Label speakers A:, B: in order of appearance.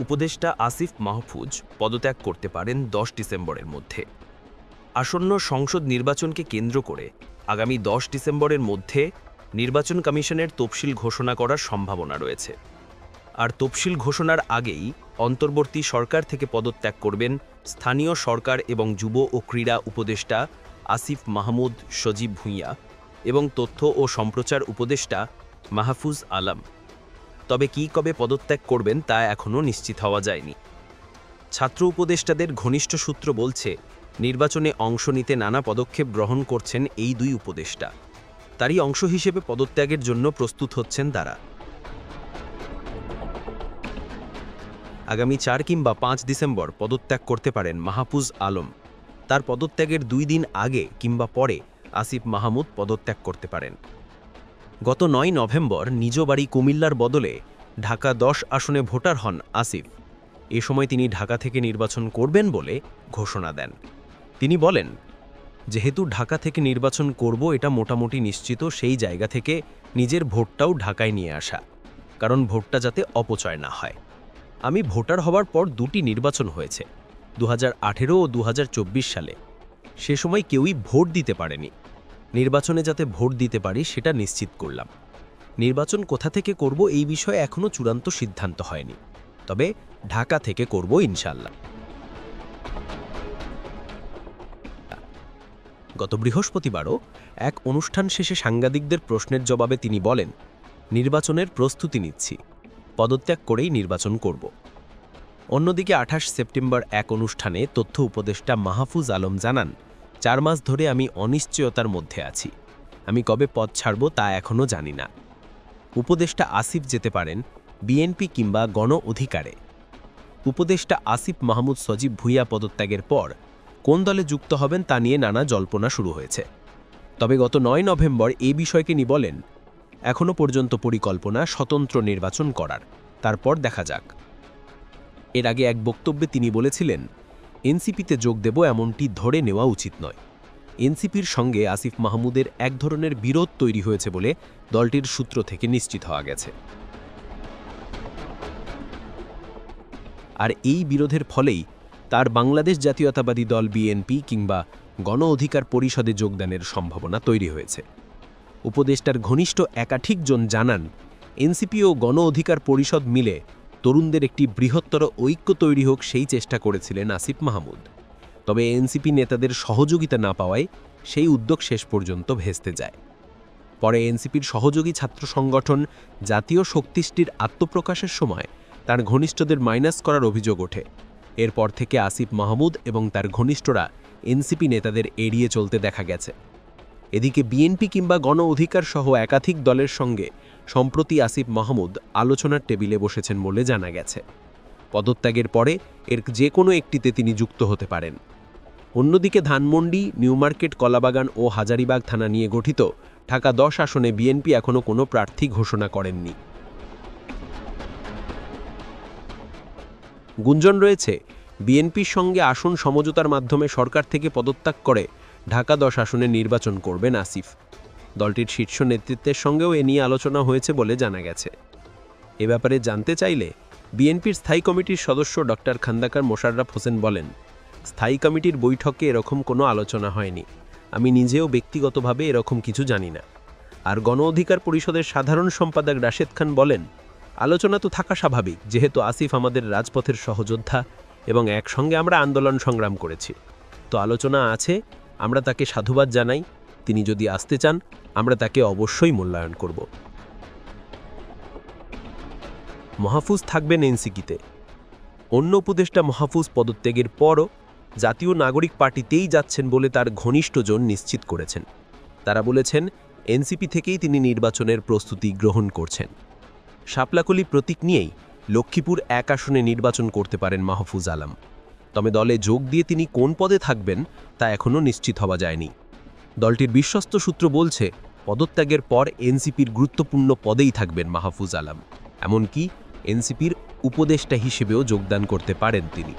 A: উপদেষ্টা আসিফ মাহফুজ পদত্যাগ করতে পারেন ১০ ডিসেম্বরের মধ্যে। আসন্ন সংসদ নির্বাচনকে কেন্দ্র করে আগামী ১০ ডিসেম্বরের মধ্যে নির্বাচন কমিশনের তফসিল ঘোষণা করার সম্ভাবনা রয়েছে। আর তফসিল ঘোষণার আগেই অন্তর্বর্তী সরকার থেকে পদত্যাগ করবেন স্থানীয় সরকার এবং যুব ও ক্রীড়া উপদেষ্টা আসিফ মাহমুদ সজীব ভুঁইয়া এবং তথ্য ও সম্প্রচার উপদেষ্টা মাহফুজ আলম। তবে কবে পদত্যাগ করবেন তা এখনও নিশ্চিত হওয়া যায়নি। ছাত্র উপদেষ্টাদের ঘনিষ্ঠ সূত্র বলছে, নির্বাচনে অংশ নিতে নানা পদক্ষেপ গ্রহণ করছেন এই দুই উপদেষ্টা। তারই অংশ হিসেবে পদত্যাগের জন্য প্রস্তুত হচ্ছেন তারা। আগামী ৪ কিংবা ৫ ডিসেম্বর পদত্যাগ করতে পারেন মাহফুজ আলম। তার পদত্যাগের ২ দিন আগে কিংবা পরে আসিফ মাহমুদ পদত্যাগ করতে পারেন। গত ৯ নভেম্বর নিজ বাড়ি কুমিল্লার বদলে ঢাকা ১০ আসনে ভোটার হন আসিফ। এ সময় তিনি ঢাকা থেকে নির্বাচন করবেন বলে ঘোষণা দেন। তিনি বলেন, যেহেতু ঢাকা থেকে নির্বাচন করব এটা মোটামুটি নিশ্চিত, সেই জায়গা থেকে নিজের ভোটটাও ঢাকায় নিয়ে আসা, কারণ ভোটটা যাতে অপচয় না হয়। আমি ভোটার হওয়ার পর ২টি নির্বাচন হয়েছে, ২০১৮ ও ২০২৪ সালে। সে সময় কেউই ভোট দিতে পারেনি। নির্বাচনে যাতে ভোট দিতে পারি সেটা নিশ্চিত করলাম। নির্বাচন কোথা থেকে করব এই বিষয়ে এখনও চূড়ান্ত সিদ্ধান্ত হয়নি, তবে ঢাকা থেকে করব ইনশাল্লাহ। গত বৃহস্পতিবারও এক অনুষ্ঠান শেষে সাংবাদিকদের প্রশ্নের জবাবে তিনি বলেন, নির্বাচনের প্রস্তুতি নিচ্ছি, পদত্যাগ করেই নির্বাচন করব। অন্যদিকে ২৮ সেপ্টেম্বর এক অনুষ্ঠানে তথ্য উপদেষ্টা মাহফুজ আলম জানান, ৪ মাস ধরে আমি অনিশ্চয়তার মধ্যে আছি। আমি কবে পদ ছাড়ব তা এখনও জানি না। উপদেষ্টা আসিফ যেতে পারেন বিএনপি কিংবা গণ অধিকারে। উপদেষ্টা আসিফ মাহমুদ সজীব ভুঁইয়া পদত্যাগের পর কোন দলে যুক্ত হবেন তা নিয়ে নানা জল্পনা শুরু হয়েছে। তবে গত ৯ নভেম্বর এই বিষয়কে নিয়ে বলেন, এখনও পর্যন্ত পরিকল্পনা স্বতন্ত্র নির্বাচন করার, তারপর দেখা যাক। এর আগে এক বক্তব্যে তিনি বলেছিলেন, এনসিপিতে যোগ দেব এমনটি ধরে নেওয়া উচিত নয়। এনসিপির সঙ্গে আসিফ মাহমুদের এক ধরনের বিরোধ তৈরি হয়েছে বলে দলটির সূত্র থেকে নিশ্চিত হওয়া গেছে। আর এই বিরোধের ফলেই তার বাংলাদেশ জাতীয়তাবাদী দল বিএনপি কিংবা গণ অধিকার পরিষদে যোগদানের সম্ভাবনা তৈরি হয়েছে। উপদেষ্টার ঘনিষ্ঠ একাধিকজন জানান, এনসিপি ও গণ অধিকার পরিষদ মিলে তরুণদের একটি বৃহত্তর ঐক্য তৈরি হোক সেই চেষ্টা করেছিলেন আসিফ মাহমুদ। তবে এনসিপি নেতাদের সহযোগিতা না পাওয়ায় সেই উদ্যোগ শেষ পর্যন্ত ভেস্তে যায়। পরে এনসিপির সহযোগী ছাত্র সংগঠন জাতীয় শক্তিষ্টির আত্মপ্রকাশের সময় তার ঘনিষ্ঠদের মাইনাস করার অভিযোগ ওঠে। এরপর থেকে আসিফ মাহমুদ এবং তার ঘনিষ্ঠরা এনসিপি নেতাদের এড়িয়ে চলতে দেখা গেছে। এদিকে বিএনপি কিংবা গণ অধিকার সহ একাধিক দলের সঙ্গে সম্প্রতি আসিফ মাহমুদ আলোচনার টেবিলে বসেছেন বলে জানা গেছে। পদত্যাগের পরে এর যে কোনো একটিতে তিনি যুক্ত হতে পারেন। অন্যদিকে ধানমন্ডি, নিউমার্কেট, কলাবাগান ও হাজারীবাগ থানা নিয়ে গঠিত ঢাকা ১০ আসনে বিএনপি এখনও কোনো প্রার্থী ঘোষণা করেননি। গুঞ্জন রয়েছে, বিএনপির সঙ্গে আসন সমঝোতার মাধ্যমে সরকার থেকে পদত্যাগ করে ঢাকা ১০ আসনে নির্বাচন করবেন আসিফ। দলটির শীর্ষ নেতৃত্বের সঙ্গেও এ নিয়ে আলোচনা হয়েছে বলে জানা গেছে। এ ব্যাপারে জানতে চাইলে বিএনপির স্থায়ী কমিটির সদস্য ড খন্দকার মোশাররফ হোসেন বলেন, স্থায়ী কমিটির বৈঠকে এরকম কোনো আলোচনা হয়নি। আমি নিজেও ব্যক্তিগতভাবে এরকম কিছু জানি না। আর গণ অধিকার পরিষদের সাধারণ সম্পাদক রাশেদ খান বলেন, আলোচনা তো থাকা স্বাভাবিক, যেহেতু আসিফ আমাদের রাজপথের সহযোদ্ধা এবং একসঙ্গে আমরা আন্দোলন সংগ্রাম করেছি। তো আলোচনা আছে, আমরা তাকে সাধুবাদ জানাই। তিনি যদি আসতে চান আমরা তাকে অবশ্যই মূল্যায়ন করব। মাহফুজ থাকবেন এনসিপিতে। অন্য উপদেষ্টা মাহফুজ পদত্যাগের পরও জাতীয় নাগরিক পার্টিতেই যাচ্ছেন বলে তার ঘনিষ্ঠজন নিশ্চিত করেছেন। তারা বলেছেন, এনসিপি থেকেই তিনি নির্বাচনের প্রস্তুতি গ্রহণ করছেন। শাপলাকলি প্রতীক নিয়েই লক্ষ্মীপুর ১ আসনে নির্বাচন করতে পারেন মাহফুজ আলম। তবে দলে যোগ দিয়ে তিনি কোন পদে থাকবেন তা এখনও নিশ্চিত হওয়া যায়নি। দলটির বিশ্বস্ত সূত্র বলছে, পদত্যাগের পর এনসিপির গুরুত্বপূর্ণ পদেই থাকবেন মাহফুজ আলম। এমনকি এনসিপির উপদেষ্টা হিসেবেও যোগদান করতে পারেন তিনি।